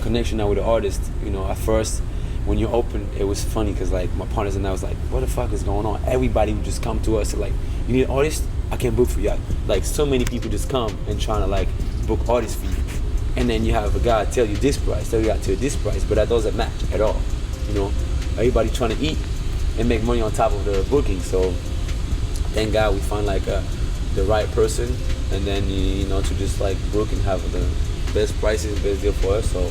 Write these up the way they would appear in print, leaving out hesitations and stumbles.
connection now with the artist. You know, at first when you open, it was funny because like my partners and I was like, what the fuck is going on? Everybody would just come to us and like, you need an artist? I can book for you. Like so many people just come and trying to like book artists for you. And then you have a guy tell you this price, tell you to this price, but that doesn't match at all. You know, everybody trying to eat and make money on top of the booking. So thank God we find like the right person, and then you know to just like book and have the best prices, best deal for us. So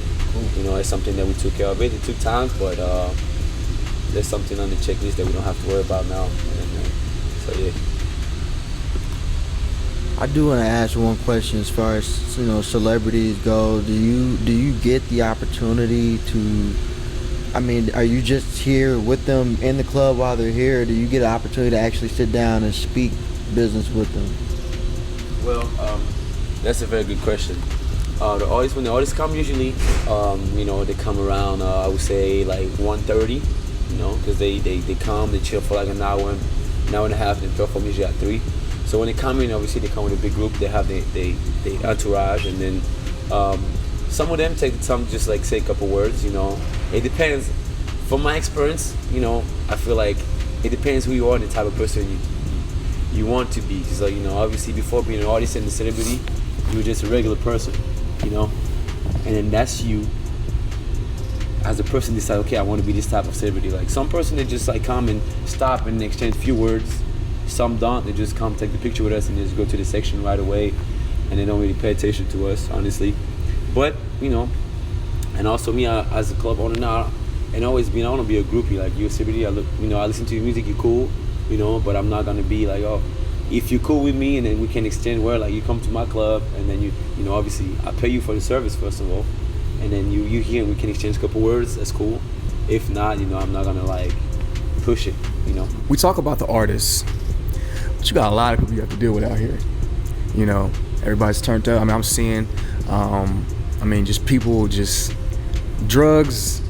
you know it's something that we took care of. It took time, but there's something on the checklist that we don't have to worry about now. And, so yeah. I do want to ask one question as far as celebrities go. Do you get the opportunity to? I mean, are you just here with them in the club while they're here, or do you get an opportunity to actually sit down and speak business with them? Well, that's a very good question. When the artists come, usually, they come around, I would say, like 1:30, because they come, they chill for like an hour and a half, and perform usually at 3. So when they come in, obviously they come with a big group, they have the entourage, and then some of them take the time to just like say a couple words, It depends. From my experience, I feel like it depends who you are and the type of person you want to be. Because obviously before being an artist and a celebrity, you were just a regular person, and then that's you as a person decide, okay, I want to be this type of celebrity. Like some person, they just like come and stop and exchange a few words. Some don't, they just come take the picture with us and just go to the section right away, and they don't really pay attention to us, honestly. But, and also me as a club owner now, and always I want to be a groupie, like you're a celebrity, I listen to your music, you're cool, but I'm not going to be like, oh, if you're cool with me and then we can extend where, like you come to my club and then you obviously I pay you for the service first of all, and then you here and we can exchange a couple words, that's cool. If not, I'm not going to like push it, We talk about the artists, but you got a lot of people you have to deal with out here. Everybody's turned up. I mean, I'm seeing, just people, just drugs,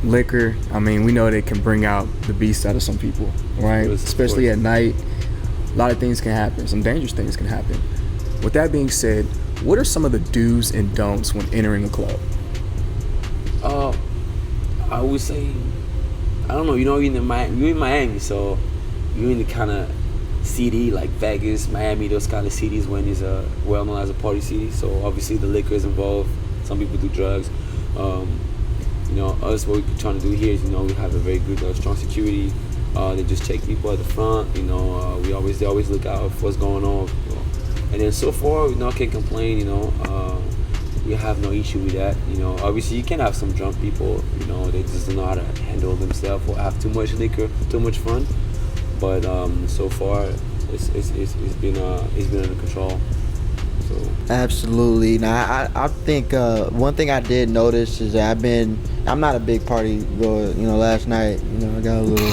liquor. I mean, we know they can bring out the beast out of some people, right? Especially at night. A lot of things can happen. Some dangerous things can happen. With that being said, what are some of the do's and don'ts when entering a club? I would say, I don't know. You're in Miami, so you're in the kind of city like Vegas, Miami, those kind of cities when it's well known as a party city. So obviously the liquor is involved. Some people do drugs. Us, what we're trying to do here is, we have a very good, strong security. They just check people at the front. They always look out for what's going on. And then so far, can't complain. We have no issue with that. Obviously you can have some drunk people. They just don't know how to handle themselves or have too much liquor, too much fun. But so far, it's been under control. So. Absolutely. Now, I think one thing I did notice is that I'm not a big party goer. Last night, I got a little.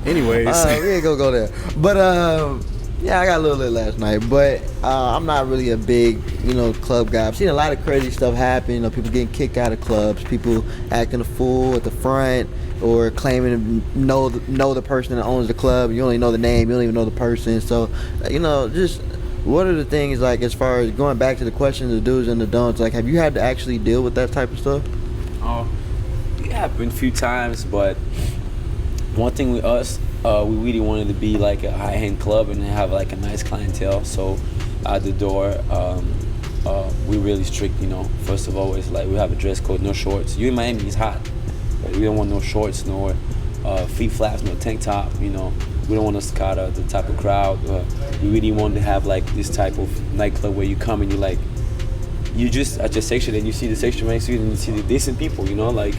Anyways, we ain't gonna go there. But yeah, I got a little lit last night. But I'm not really a big, club guy. I've seen a lot of crazy stuff happen. People getting kicked out of clubs, people acting a fool at the front, or claiming to know the person that owns the club. You only know the name, you don't even know the person. So, just what are the things, like, as far as going back to the question, the do's and the don'ts, like, have you had to actually deal with that type of stuff? Yeah, been a few times, but one thing with us, we really wanted to be like a high-end club and have like a nice clientele. So at the door, we're really strict, First of all, it's like we have a dress code, no shorts. You in Miami, it's hot. We don't want no shorts, no feet flaps, no tank top, We don't want to scatter the type of crowd. We really want to have like this type of nightclub where you come and you just at your section and you see the section next to you and you see the decent people, Like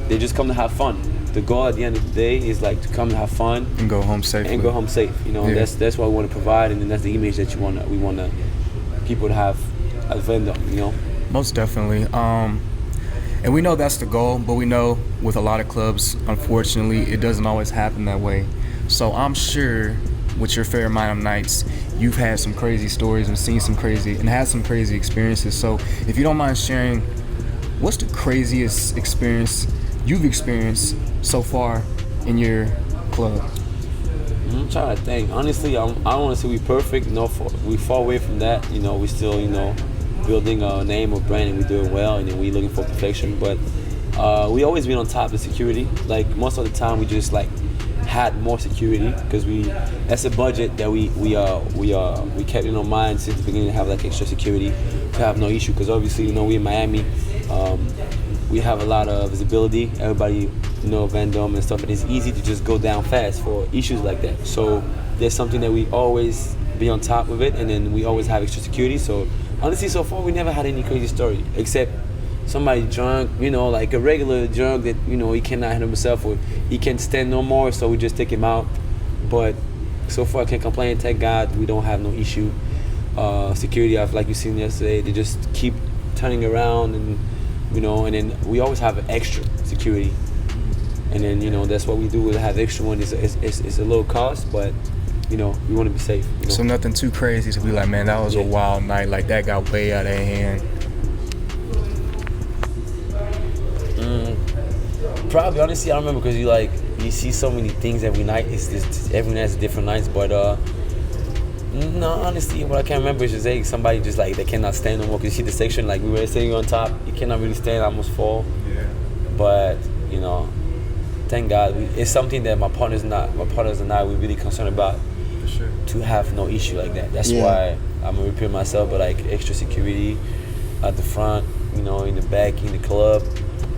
they just come to have fun. The goal at the end of the day is like to come and have fun and go home safe. Yeah. That's what we want to provide, and then that's the image that we want people to have at Vendor, Most definitely. And we know that's the goal, but we know with a lot of clubs, unfortunately, it doesn't always happen that way. So I'm sure with your fair amount of nights, you've had some crazy stories and seen some crazy and had some crazy experiences. So if you don't mind sharing, what's the craziest experience you've experienced so far in your club? I'm trying to think. Honestly, I don't want to say we're perfect. We far away from that. We still, building a name or brand and we're doing well, and then we're looking for perfection. But we always been on top of security. Like most of the time, we just like had more security because that's a budget that we kept in our mind since the beginning to have like extra security to have no issue. Because obviously, we in Miami, we have a lot of visibility. Everybody Van Dome and stuff, and it's easy to just go down fast for issues like that. So there's something that we always be on top of it, and then we always have extra security. So honestly, so far we never had any crazy story except somebody drunk, like a regular drunk that he cannot handle himself or he can't stand no more, so we just take him out. But so far I can't complain. Thank God we don't have no issue. Security, like you seen yesterday, they just keep turning around, and and then we always have an extra security. And then that's what we do. We have extra one. It's a low cost, but we want to be safe. So nothing too crazy to be like, man, that was a wild night. Like that got way out of hand. Probably, honestly, I don't remember because you see so many things every night. It's just every night's different nights. But no, honestly, what I can't remember is just like somebody just like they cannot stand no more. Cause you see the section like we were sitting on top, you cannot really stand, almost fall. Yeah. But thank God, it's something that my partners and I we're really concerned about. For sure. To have no issue like that. That's why I'm gonna repair myself, but like extra security at the front, in the back, in the club.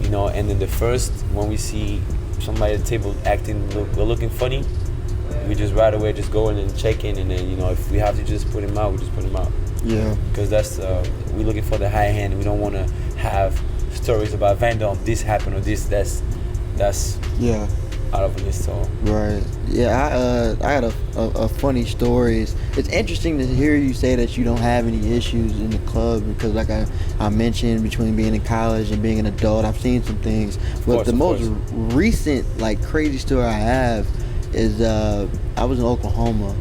And then the first, when we see somebody at the table looking funny, we just right away just go in and check in, and then if we have to just put him out, we just put him out. Yeah. Because that's we're looking for the high hand. We don't want to have stories about Van Dome, this happened or this. That's out of this. So. Right. Yeah. I had a funny story. It's interesting to hear you say that you don't have any issues in the club because, like I mentioned, between being in college and being an adult, I've seen some things. But the most recent, like, crazy story I have is I was in Oklahoma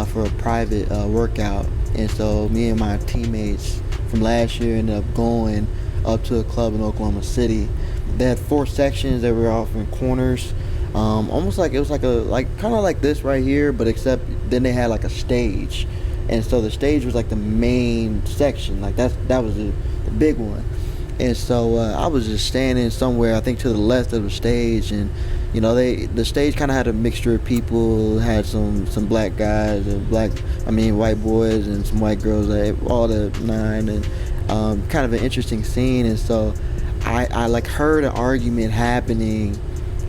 for a private workout, and so me and my teammates from last year ended up going up to a club in Oklahoma City. They had 4 sections that were off in corners. Almost like it was kind of like this right here, but except then they had like a stage, and so the stage was like the main section, like that was the big one. And so I was just standing somewhere, I think to the left of the stage, and the stage kind of had a mixture of people, had some black guys and white boys and some white girls, all the 9, and kind of an interesting scene. And so I like heard an argument happening,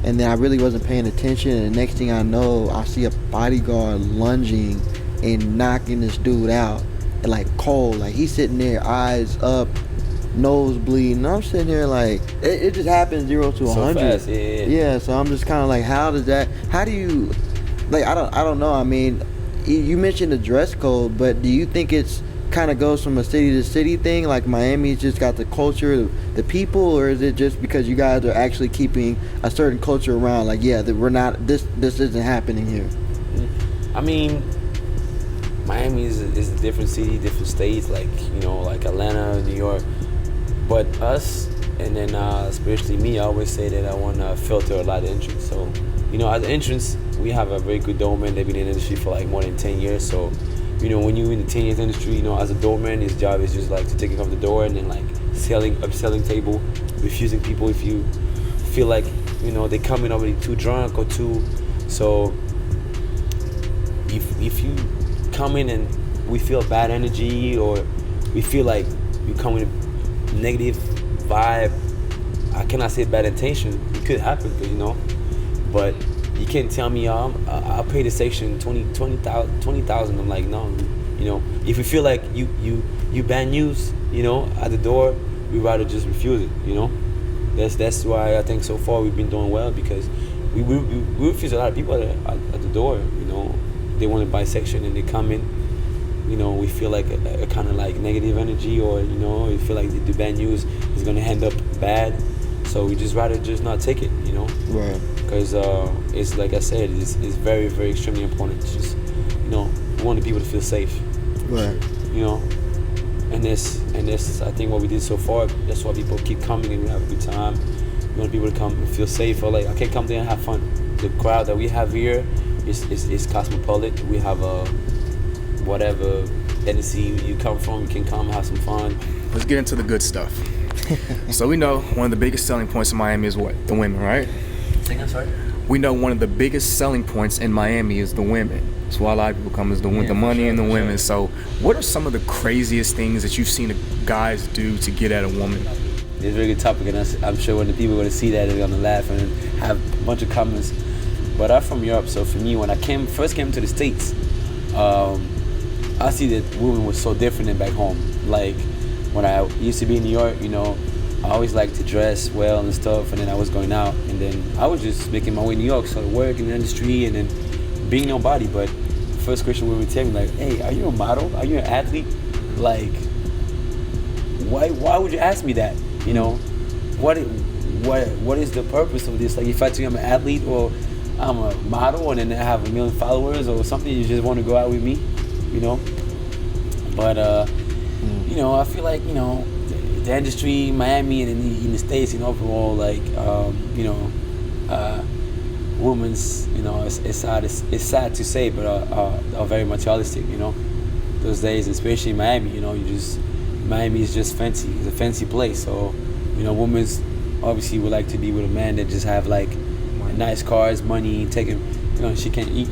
and then I really wasn't paying attention, and the next thing I know, I see a bodyguard lunging and knocking this dude out, and like cold, like he's sitting there, eyes up, nose bleeding. I'm sitting here like it just happened 0 to 100. So fast, yeah. So I'm just kind of like, how do you, like, I don't know. I mean, you mentioned the dress code, but do you think it's kind of goes from a city to city thing, like Miami's just got the culture, the people, or is it just because you guys are actually keeping a certain culture around, like, that we're not, this isn't happening here? I mean, Miami is a different city, different states, like like Atlanta, New York, but us, and then especially me, I always say that I want to filter a lot of entrance. So as an entrance, we have a very good doorman. They've been in the industry for like more than 10 years. So when you're in the 10 years industry, as a doorman, his job is just like to take it off the door and then like upselling table, refusing people if you feel like they come in already too drunk or too. So if you come in and we feel bad energy, or we feel like you come with a negative vibe, I cannot say bad intention. It could happen, but you can't tell me I'll pay the section 20,000. I'm like, no, if you feel like you bad news, at the door, we rather just refuse it. That's why I think so far we've been doing well, because we refuse a lot of people at the door. They want to buy section and they come in. We feel like a kind of like negative energy, or we feel like the bad news is gonna end up bad. So we just rather just not take it, Right. Because it's like I said, it's very, very extremely important. It's just, we want the people to feel safe. Right. And this, I think what we did so far, that's why people keep coming and we have a good time. We want people to come and feel safe, or like, okay, come there and have fun. The crowd that we have here is cosmopolitan. We have whatever Tennessee you come from, you can come have some fun. Let's get into the good stuff. So we know one of the biggest selling points in Miami is what? The women, right? Second, sorry. We know one of the biggest selling points in Miami is the women. That's why a lot of people come, is the money and the women. So what are some of the craziest things that you've seen guys do to get at a woman? It's a very good topic, and I'm sure when the people are going to see that, they're going to laugh and have a bunch of comments. But I'm from Europe, so for me, when I first came to the States, I see that women was so different than back home. Like, when I used to be in New York, you know, I always liked to dress well and stuff, and then I was going out, and then I was just making my way in New York, so work in the industry, and then being nobody. But the first question women would tell me, like, hey, are you a model? Are you an athlete? Like, why would you ask me that? You know, what is the purpose of this? Like, if I tell you I'm an athlete or I'm a model and then I have 1 million followers or something, you just want to go out with me, you know? But, you know, I feel like, you know, the industry in Miami and in the States, you know, overall, like, you know, women's, you know, it's sad to say, but are very materialistic, you know, those days, especially in Miami, you know, Miami is just fancy. It's a fancy place, so, you know, women's obviously would like to be with a man that just have like nice cars, money, take him, you know, he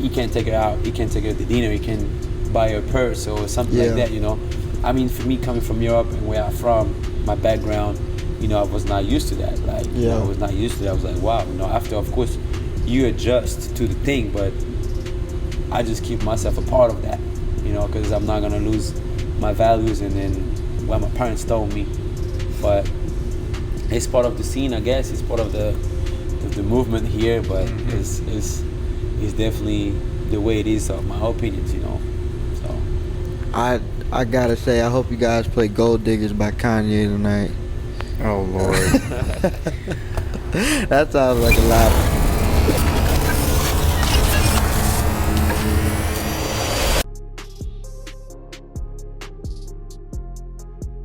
can't take her out, he can't take her to dinner, he can buy her a purse or something like that, you know. I mean, for me, coming from Europe and where I'm from, my background, you know, I was not used to that. Like, you know, I was not used to that. I was like, wow, you know, after, of course, you adjust to the thing, but I just keep myself a part of that, you know, because I'm not going to lose my values and then what my parents told me. But it's part of the scene, I guess. It's part of the movement here, but it's definitely the way it is, so my opinions, you know. So I gotta say, I hope you guys play Gold Diggers by Kanye tonight. Oh, Lord. That sounds like a lot of